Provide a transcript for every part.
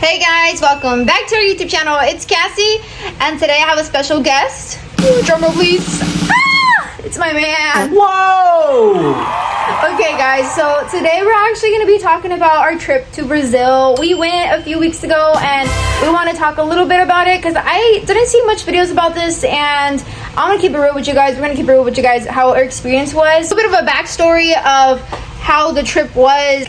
Hey guys, welcome back to our YouTube channel. It's Cassie, and today I have a special guest. Drum roll, please. It's my man. Whoa! Okay guys, so today we're actually going to be talking about our trip to Brazil. We went a few weeks ago and we want to talk a little bit about it because I didn't see much videos about this, and I'm going to keep it real with you guys. We're going to keep it real with you guys how our experience was. A little bit of a backstory of how the trip was.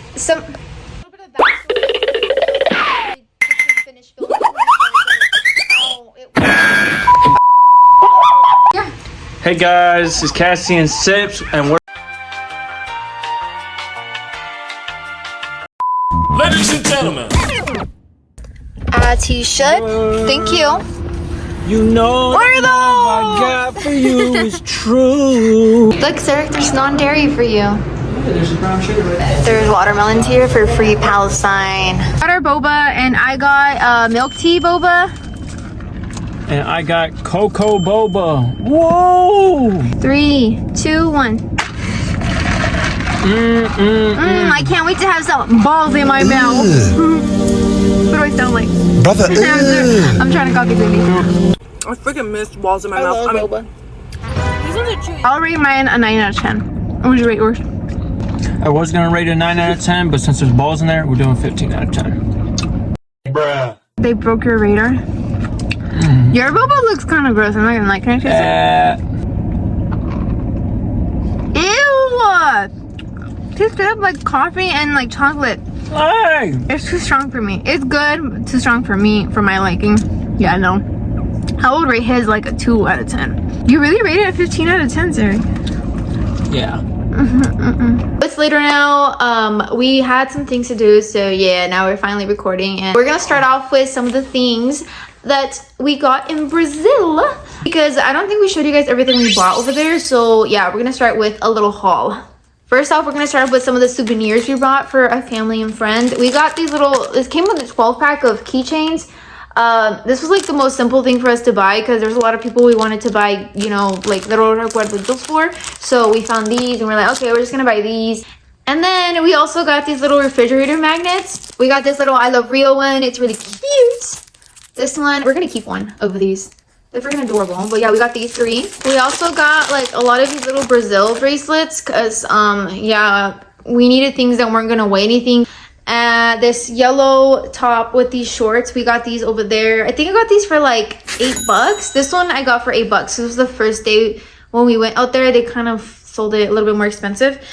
Hey guys, it's Cassie and Sips, and we're... Ladies and gentlemen. As he should. Thank you. You know What are the love I got for you is true. Look, sir, there's non-dairy for you. There's some brown sugar right there. There's watermelons here for free Palestine. Got our boba, and I got milk tea boba. And I got cocoa boba. Whoa! 3, 2, 1. I can't wait to have some balls in my mouth. What do I sound like? Brother, I'm trying to copy baby. I freaking missed balls in my mouth. boba. I'll rate mine a 9 out of 10. What would you rate yours? I was gonna rate a 9 out of 10, but since there's balls in there, we're doing 15 out of 10. Bruh. They broke your radar. Your boba looks kind of gross. I'm not gonna like. Can I taste it? Ew! Tastes good like coffee and like chocolate. Hey! It's too strong for me. It's good, too strong for me, for my liking. Yeah, no. I would rate his like a 2 out of 10. You really rated it a 15 out of 10, sir? Yeah. It's later now. We had some things to do, so yeah, now we're finally recording, and we're gonna start off with some of the things that we got in Brazil, because I don't think we showed you guys everything we bought over there. So yeah, we're gonna start with a little haul. First off, we're gonna start with some of the souvenirs we bought for a family and friend. We got these little, this came with a 12 pack of keychains. This was like the most simple thing for us to buy because there's a lot of people we wanted to buy, you know, like little recuerdos for. So we found these and we're like, okay, we're just gonna buy these. And then we also got these little refrigerator magnets. We got this little I Love Rio one. It's really cute. This one, we're gonna keep one of these. They're freaking adorable. But yeah, we got these 3. We also got like a lot of these little Brazil bracelets because yeah, we needed things that weren't gonna weigh anything. This yellow top with these shorts, we got these over there. I think I got these for like $8. This one I got for $8. This was the first day when we went out there. They kind of sold it a little bit more expensive.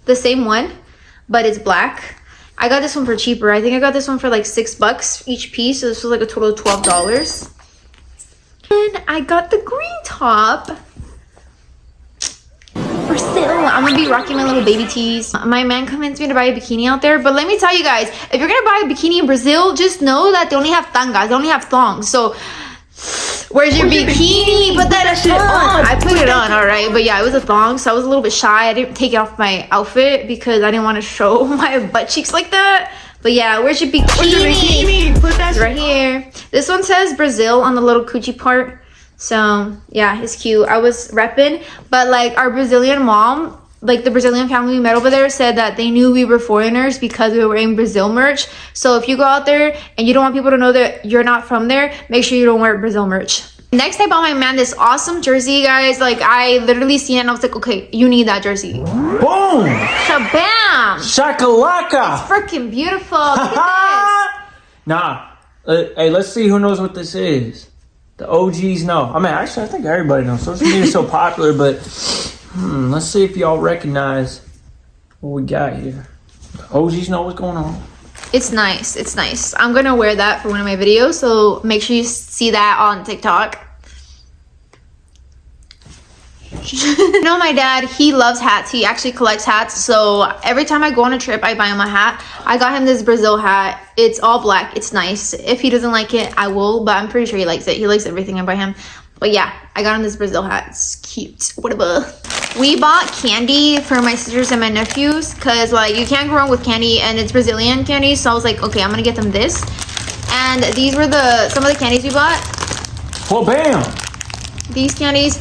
The same one, but it's black. I got this one for cheaper. I think I got this one for like $6 each piece. So this was like a total of $12. And I got the green top. Brazil. I'm gonna be rocking my little baby tees. My man convinced me to buy a bikini out there. But let me tell you guys, if you're gonna buy a bikini in Brazil, just know that they only have tangas. They only have thongs. So where's your bikini? Put that shit on. I put it on, all right. But yeah, it was a thong, so I was a little bit shy. I didn't take it off my outfit because I didn't want to show my butt cheeks like that. But yeah, where's your bikini? Put that It's right here. This one says Brazil on the little coochie part. So yeah, it's cute. I was repping, but like our Brazilian mom, like the Brazilian family we met over there, said that they knew we were foreigners because we were wearing Brazil merch. So if you go out there and you don't want people to know that you're not from there, make sure you don't wear Brazil merch. Next, I bought my man this awesome jersey, guys. Like I literally seen it and I was like, okay, you need that jersey. Boom! Shabam! Shakalaka! Freaking beautiful. Look at Nah. Hey, let's see who knows what this is. The OGs know. I mean, actually, I think everybody knows. Social media is so popular, but let's see if y'all recognize what we got here. The OGs know what's going on. It's nice. It's nice. I'm gonna wear that for one of my videos, so make sure you see that on TikTok. You know, my dad, he loves hats. He actually collects hats, so every time I go on a trip, I buy him a hat. I got him this Brazil hat. It's all black. It's nice. If he doesn't like it, I will, but I'm pretty sure he likes it. He likes everything I buy him. But yeah, I got him this Brazil hat. It's cute. Whatever. We bought candy for my sisters and my nephews because like you can't go wrong with candy, and it's Brazilian candy. So I was like, okay, I'm gonna get them this. And these were some of the candies we bought. Well, bam! These candies.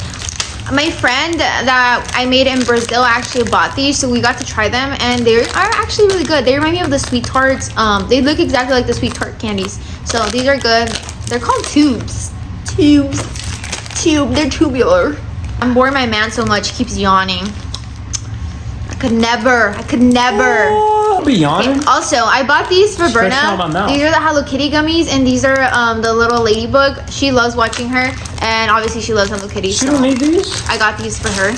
My friend that I made in Brazil actually bought these, so we got to try them, and they are actually really good. They remind me of the sweet tarts. They look exactly like the sweet tart candies. So these are good. They're called tubes. They're tubular. I'm boring my man so much, he keeps yawning. I could never. I'll be yawning. Okay, also, I bought these for Stretching Berna. out my mouth. These are the Hello Kitty gummies, and these are the little ladybug. She loves watching her, and obviously she loves Hello Kitty. She don't need these? I got these for her.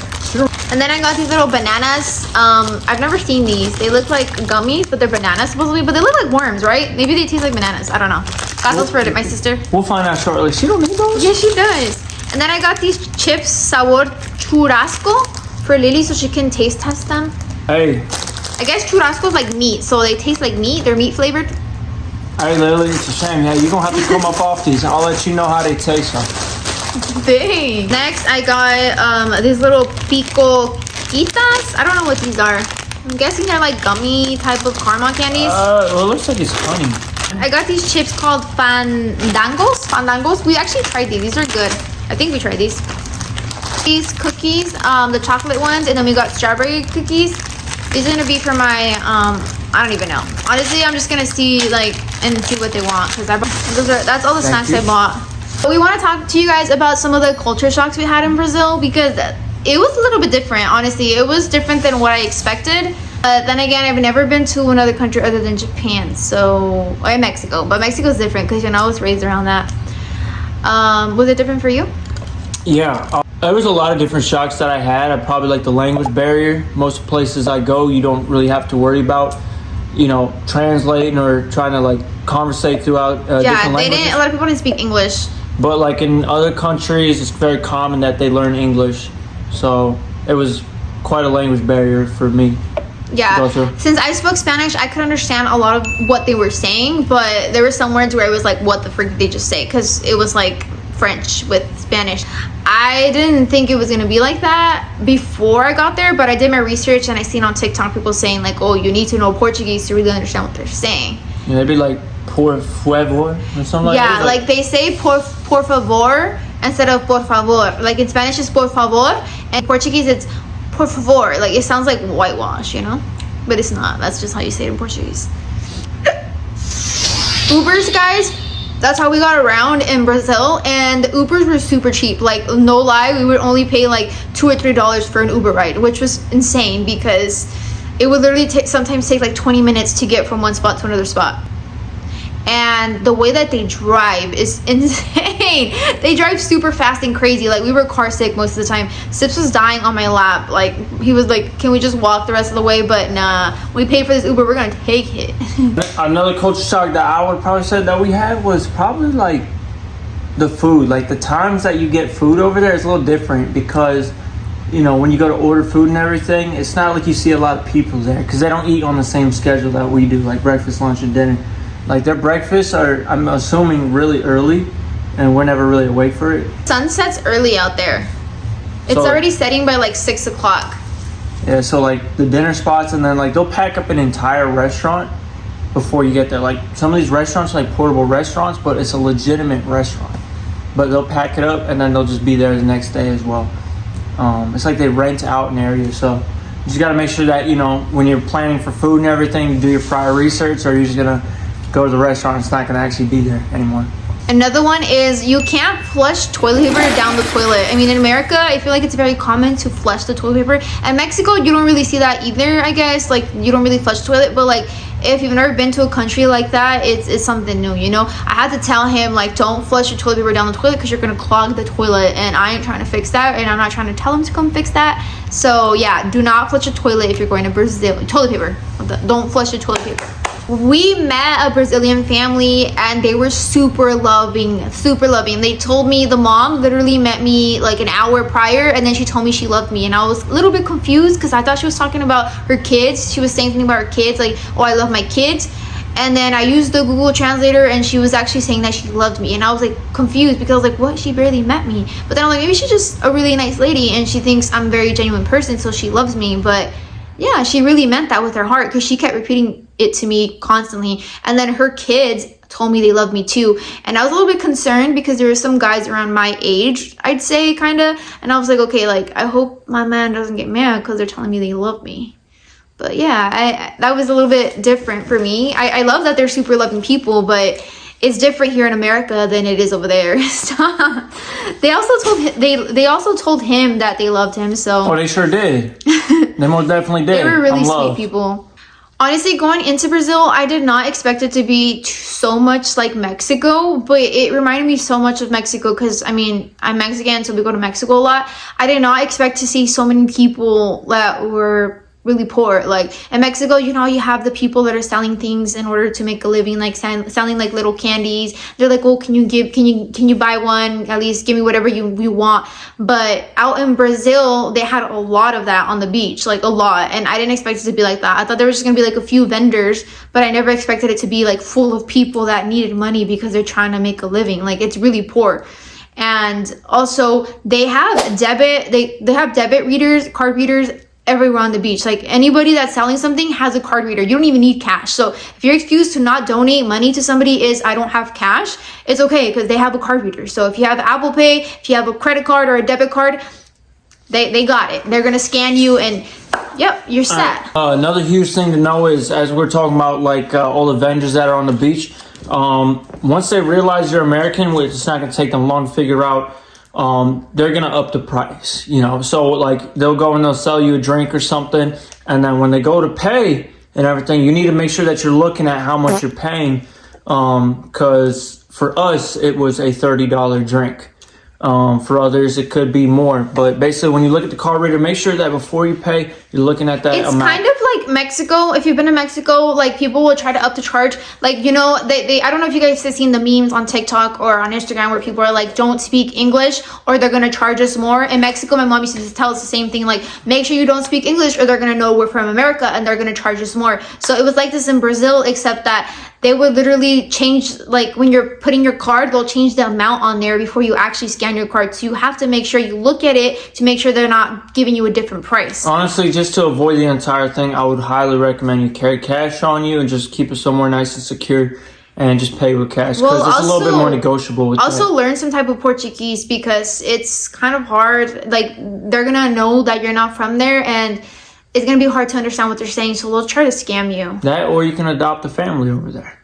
And then I got these little bananas. I've never seen these. They look like gummies, but they're bananas supposedly, but they look like worms, right? Maybe they taste like bananas. I don't know. Got those for my sister. We'll find out shortly. She don't need those? Yeah, she does. And then I got these chips, sabor churrasco, for Lily so she can taste test them. Hey. I guess churrasco is like meat, so they taste like meat. They're meat flavored. Hey, Lily, it's a shame. Yeah, you're going to have to come up off these. I'll let you know how they taste. Dang. Next, I got these little pico quitas. I don't know what these are. I'm guessing they're like gummy type of caramel candies. Well, it looks like it's honey. I got these chips called fandangos. We actually tried these. These are good. I think we tried these. These cookies, the chocolate ones, and then we got strawberry cookies. These are gonna be for my I don't even know. Honestly, I'm just gonna see like and see what they want because that's all the snacks I bought. But we want to talk to you guys about some of the culture shocks we had in Brazil because it was a little bit different. Honestly, it was different than what I expected. Then again, I've never been to another country other than Japan, so or Mexico. But Mexico's different because I was raised around that. Was it different for you? Yeah, there was a lot of different shocks that I had. I probably like the language barrier. Most places I go, you don't really have to worry about, translating or trying to like conversate throughout different languages. A lot of people didn't speak English. But like in other countries, it's very common that they learn English. So it was quite a language barrier for me. Yeah, since I spoke Spanish, I could understand a lot of what they were saying, but there were some words where I was like, what the frick did they just say? Because it was like French with Spanish. I didn't think it was going to be like that before I got there, but I did my research and I seen on TikTok people saying like, oh, you need to know Portuguese to really understand what they're saying. Yeah, they'd be like, por favor, or something like that. Yeah, like they say por favor instead of por favor. Like in Spanish it's por favor, and in Portuguese it's por favor. Like it sounds like whitewash, but it's not. That's just how you say it in Portuguese. Ubers, guys, that's how we got around in Brazil, and the Ubers were super cheap. Like no lie, we would only pay like $2 or $3 for an Uber ride, which was insane because it would literally sometimes take like 20 minutes to get from one spot to another spot. And the way that they drive is insane. They drive super fast and crazy. Like we were car sick most of the time. Sips was dying on my lap. Like he was like, can we just walk the rest of the way? But nah, we paid for this Uber, we're gonna take it. Another culture shock that I would probably say that we had was probably like the food. Like the times that you get food over there is a little different because when you go to order food and everything, it's not like you see a lot of people there because they don't eat on the same schedule that we do, like breakfast, lunch, and dinner. Like their breakfasts are, I'm assuming, really early, and we're never really awake for it. Sunset's early out there. It's already setting by like 6 o'clock. Yeah, so like the dinner spots, and then like they'll pack up an entire restaurant before you get there. Like some of these restaurants are like portable restaurants, but it's a legitimate restaurant. But they'll pack it up and then they'll just be there the next day as well. It's like they rent out an area, so you just gotta make sure that when you're planning for food and everything, you do your prior research, or you're just gonna go to the restaurant, it's not gonna actually be there anymore. Another one is you can't flush toilet paper down the toilet. I mean, in America, I feel like it's very common to flush the toilet paper. In Mexico, you don't really see that either, I guess. Like, you don't really flush the toilet, but like, if you've never been to a country like that, it's something new, I had to tell him, like, don't flush your toilet paper down the toilet because you're gonna clog the toilet, and I ain't trying to fix that, and I'm not trying to tell him to come fix that. So yeah, do not flush your toilet if you're going to Brazil. Toilet paper, don't flush your toilet paper. We met a Brazilian family and they were super loving. They told me the mom literally met me like an hour prior, and then she told me she loved me, and I was a little bit confused because I thought she was talking about her kids. She was saying something about her kids, like, oh, I love my kids. And then I used the Google Translator and she was actually saying that she loved me, and I was like confused because I was like, what? She barely met me. But then I'm like, maybe she's just a really nice lady and she thinks I'm a very genuine person, so she loves me. But yeah, she really meant that with her heart because she kept repeating it to me constantly. And then her kids told me they love me too. And I was a little bit concerned because there were some guys around my age, I'd say, kind of. And I was like, okay, like, I hope my man doesn't get mad because they're telling me they love me. But yeah, that was a little bit different for me. I love that they're super loving people, but it's different here in America than it is over there. They also told him that they loved him. So oh, they sure did. They most definitely did. They were really sweet people. Honestly, going into Brazil, I did not expect it to be so much like Mexico, but it reminded me so much of Mexico because, I mean, I'm Mexican, so we go to Mexico a lot. I did not expect to see so many people that were really poor. Like in Mexico, you know, you have the people that are selling things in order to make a living, like selling like little candies. They're like, oh, can you buy one? At least give me whatever you want. But out in Brazil, they had a lot of that on the beach, like a lot. And I didn't expect it to be like that. I thought there was just gonna be like a few vendors, but I never expected it to be like full of people that needed money because they're trying to make a living. Like it's really poor. And also they have debit readers, card readers everywhere on the beach. Like anybody that's selling something has a card reader. You don't even need cash. So if your excuse to not donate money to somebody is I don't have cash, it's okay because they have a card reader. So if you have Apple Pay, if you have a credit card or a debit card, they got it. They're gonna scan you and yep, you're set. Another huge thing to know is, as we're talking about like all the vendors that are on the beach, once they realize you're American, which it's not gonna take them long to figure out, they're gonna up the price, you know. So like they'll go and they'll sell you a drink or something, and then when they go to pay and everything, you need to make sure that you're looking at how much you're paying, because for us it was a $30 drink. For others it could be more, but basically when you look at the card reader, make sure that before you pay you're looking at that amount. It's kind of like Mexico. If you've been to Mexico, like people will try to up the charge, like, you know, they I don't know if you guys have seen the memes on TikTok or on Instagram where people are like, don't speak English or they're gonna charge us more. In Mexico, my mom used to tell us the same thing, like, make sure you don't speak English or they're gonna know we're from America and they're gonna charge us more. So it was like this in Brazil, except that they would literally change, like when you're putting your card, they'll change the amount on there before you actually scan your card. So you have to make sure you look at it to make sure they're not giving you a different price. Honestly, just to avoid the entire thing, I would highly recommend you carry cash on you and just keep it somewhere nice and secure and just pay with cash, because it's a little bit more negotiable with also learn some type of Portuguese, because it's kind of hard. Like they're gonna know that you're not from there and it's gonna be hard to understand what they're saying, so they'll try to scam you. That, or you can adopt a family over there.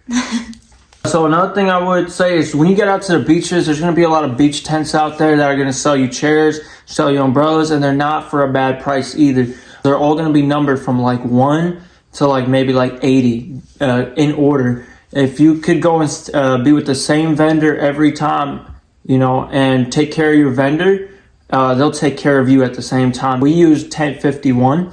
So another thing I would say is when you get out to the beaches, there's gonna be a lot of beach tents out there that are gonna sell you chairs, sell you umbrellas, and they're not for a bad price either. They're all gonna be numbered from like 1 to like maybe like 80 in order. If you could go and be with the same vendor every time, you know, and take care of your vendor, they'll take care of you at the same time. We used Tent 51.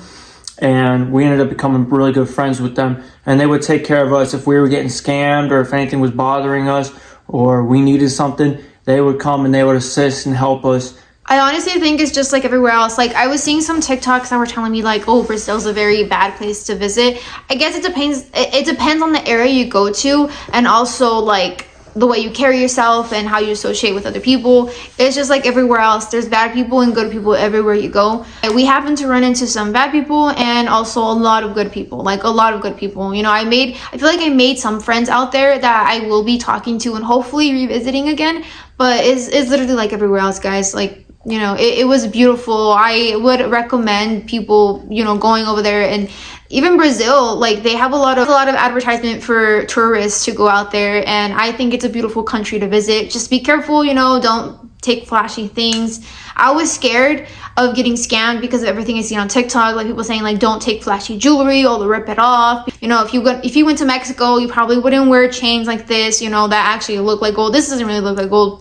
And we ended up becoming really good friends with them. And they would take care of us if we were getting scammed or if anything was bothering us or we needed something. They would come and they would assist and help us. I honestly think it's just like everywhere else. Like I was seeing some TikToks that were telling me like, oh, Brazil's a very bad place to visit. I guess it depends. It depends on the area you go to, and also like the way you carry yourself and how you associate with other people. It's just like everywhere else. There's bad people and good people everywhere you go. And we happen to run into some bad people and also a lot of good people, like a lot of good people. You know, I feel like I made some friends out there that I will be talking to and hopefully revisiting again. But it's literally like everywhere else, guys. Like, you know, it was beautiful. I would recommend people, you know, going over there. And even Brazil, like they have a lot of advertisement for tourists to go out there, and I think it's a beautiful country to visit. Just be careful, you know, don't take flashy things. I was scared of getting scammed because of everything I see on TikTok, like people saying like don't take flashy jewelry or they'll rip it off. You know, if you went to Mexico, you probably wouldn't wear chains like this, you know, that actually look like gold. This doesn't really look like gold,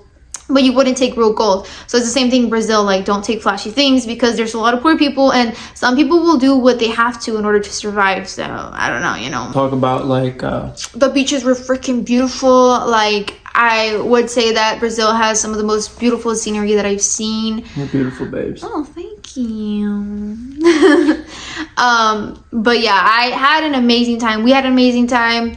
but you wouldn't take real gold. So it's the same thing in Brazil. Like, don't take flashy things because there's a lot of poor people and some people will do what they have to in order to survive. So I don't know, you know. Talk about like the beaches were freaking beautiful. Like I would say that Brazil has some of the most beautiful scenery that I've seen. You're beautiful, babes. Oh, thank you. But yeah, I had an amazing time. We had an amazing time.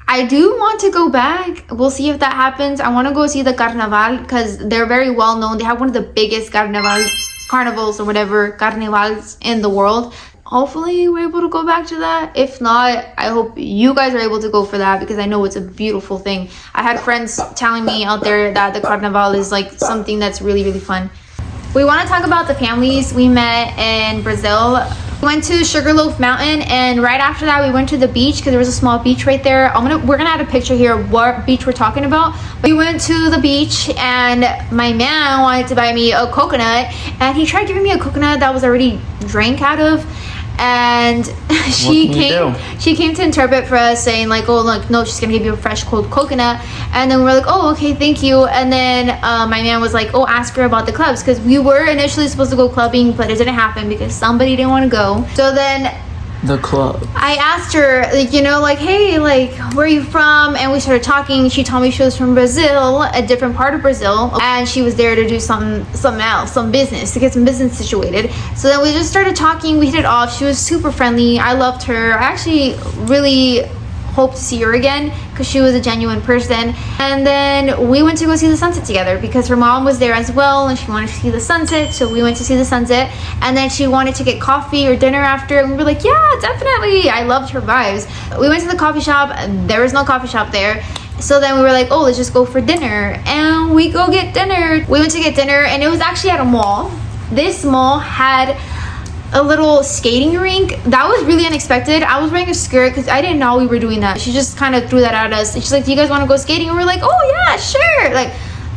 I do want to go back. We'll see if that happens. I want to go see the Carnaval because they're very well known. They have one of the biggest carnivals or whatever, carnivals in the world. hopefully we're able to go back to that. If not, I hope you guys are able to go for that, because I know it's a beautiful thing. I had friends telling me out there that the carnival is like something that's really, really fun. We want to talk about the families we met in Brazil. We went to Sugarloaf Mountain, and right after that we went to the beach, because there was a small beach right there. We're gonna add a picture here of what beach we're talking about. We went to the beach, and my man wanted to buy me a coconut, and he tried giving me a coconut that was already drank out of. And she came to interpret for us, saying like, oh look, no, she's gonna give you a fresh cold coconut. And then we're like, oh okay, thank you. And then my man was like, oh, ask her about the clubs, because we were initially supposed to go clubbing, but it didn't happen because somebody didn't want to go. So then the club, I asked her, like, you know, like, hey, like, where are you from? And we started talking. She told me she was from Brazil, a different part of Brazil, and she was there to do something else, some business, to get some business situated. So then we just started talking. We hit it off. She was super friendly. I loved her. I actually really hope to see her again, because she was a genuine person. And then we went to go see the sunset together, because her mom was there as well, and she wanted to see the sunset, so we went to see the sunset. And then she wanted to get coffee or dinner after, and we were like, yeah, definitely. I loved her vibes. We went to the coffee shop, and there was no coffee shop there. So then we were like, oh, let's just go for dinner. And we go get dinner. We went to get dinner, and it was actually at a mall. This mall had a little skating rink. That was really unexpected. I was wearing a skirt because I didn't know we were doing that. She just kind of threw that at us. And she's like, do you guys want to go skating? And we're like, oh yeah, sure. Like,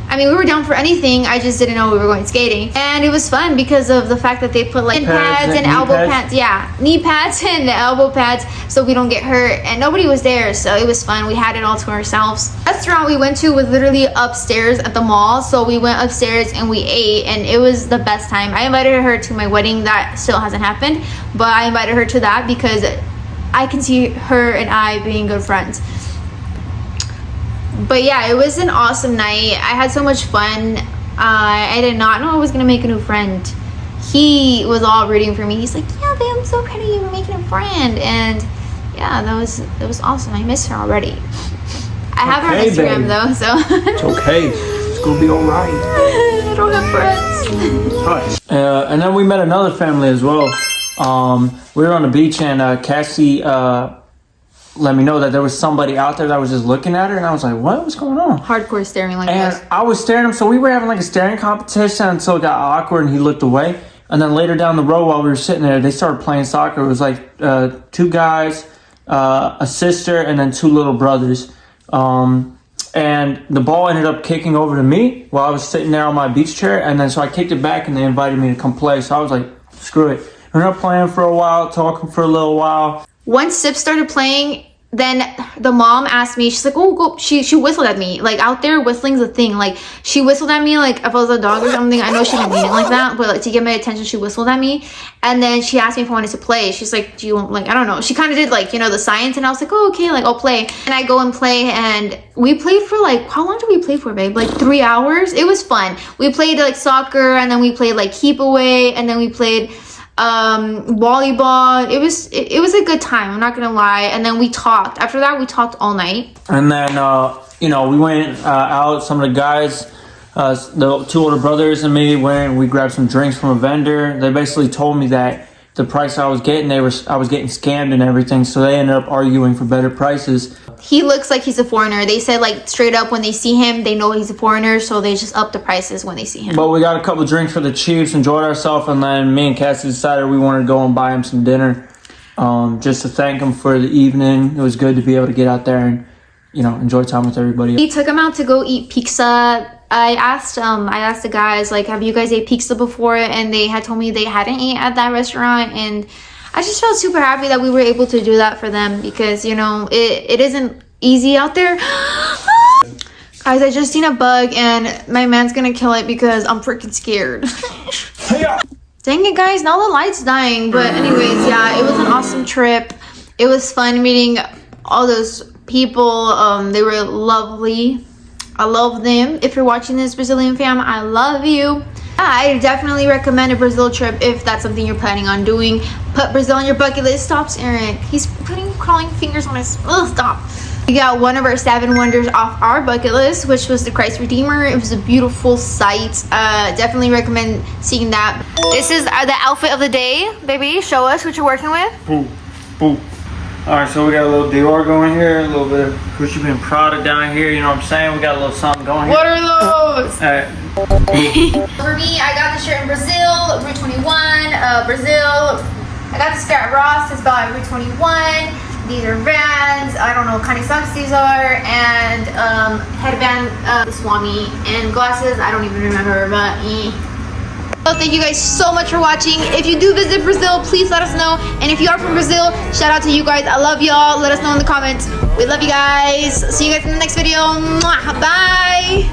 I mean, we were down for anything. I just didn't know we were going skating. And it was fun because of the fact that they put like pads and elbow pads. Yeah, knee pads and elbow pads so we don't get hurt. And nobody was there, so it was fun. We had it all to ourselves. The restaurant we went to was literally upstairs at the mall. So we went upstairs and we ate, and it was the best time. I invited her to my wedding. That still hasn't happened, but I invited her to that because I can see her and I being good friends. But yeah, it was an awesome night. I had so much fun. I did not know I was gonna make a new friend. He was all rooting for me. He's like, yeah, babe, I'm so proud of you for making a friend. And yeah, that was awesome. I miss her already. I have her on Instagram, babe, though, so it's okay. It's gonna be all right. I don't have friends. And then we met another family as well. We were on the beach, and Cassie let me know that there was somebody out there that was just looking at her, and I was like, what's going on? Hardcore staring like this. And I was staring him, so we were having like a staring competition until it got awkward and he looked away. And then later down the road while we were sitting there, they started playing soccer. It was like 2 guys, a sister, and then 2 little brothers. And the ball ended up kicking over to me while I was sitting there on my beach chair. And then so I kicked it back, and they invited me to come play. So I was like, screw it. We ended up playing for a while, talking for a little while. Once Sip started playing, then the mom asked me, she's like, oh, go. She whistled at me. Like, out there, whistling's a thing. Like, she whistled at me like if I was a dog or something. I know she didn't mean it like that, but like to get my attention, she whistled at me. And then she asked me if I wanted to play. She's like, do you want, like, I don't know. She kind of did like, you know, the science, and I was like, oh, okay, like I'll play. And I go and play, and we played for like, how long did we play for, babe? Like 3 hours? It was fun. We played like soccer, and then we played like keep away, and then we played volleyball. It was a good time, I'm not gonna lie. And then we talked. After that, we talked all night. And then you know, we went out. Some of the guys, the 2 older brothers and me went, and we grabbed some drinks from a vendor. They basically told me that the price I was getting, I was getting scammed and everything, so they ended up arguing for better prices. He looks like he's a foreigner. They said like straight up when they see him, they know he's a foreigner, so they just up the prices when they see him. But we got a couple of drinks for the Chiefs, enjoyed ourselves, and then me and Cassie decided we wanted to go and buy him some dinner, just to thank him for the evening. It was good to be able to get out there and, you know, enjoy time with everybody. We took him out to go eat pizza. I asked the guys, like, have you guys ate pizza before? And they had told me they hadn't eaten at that restaurant, and I just felt super happy that we were able to do that for them, because, you know, it isn't easy out there. Guys, I just seen a bug, and my man's gonna kill it because I'm freaking scared. Dang it, guys, now the light's dying. But anyways, yeah, it was an awesome trip. It was fun meeting all those people. They were lovely. I love them. If you're watching this, Brazilian fam, I love you. I definitely recommend a Brazil trip if that's something you're planning on doing. Put Brazil on your bucket list. Stop, Eric. He's putting crawling fingers on his... Ugh, stop. We got one of our 7 wonders off our bucket list, which was the Christ Redeemer. It was a beautiful sight. Definitely recommend seeing that. This is the outfit of the day, baby. Show us what you're working with. Boom, boom. All right, so we got a little Dior going here, a little bit of Gucci and Prada down here. You know what I'm saying? We got a little something going here. What are those? All right. For me, I got the shirt in Brazil, Route 21, Brazil. I got this skirt at Ross, it's by Route 21. These are Vans, I don't know what kind of socks these are, and headband, the Swami, and glasses, I don't even remember, but Well, thank you guys so much for watching. If you do visit Brazil, please let us know. And if you are from Brazil, shout out to you guys. I love y'all. Let us know in the comments. We love you guys. See you guys in the next video. Mwah. Bye.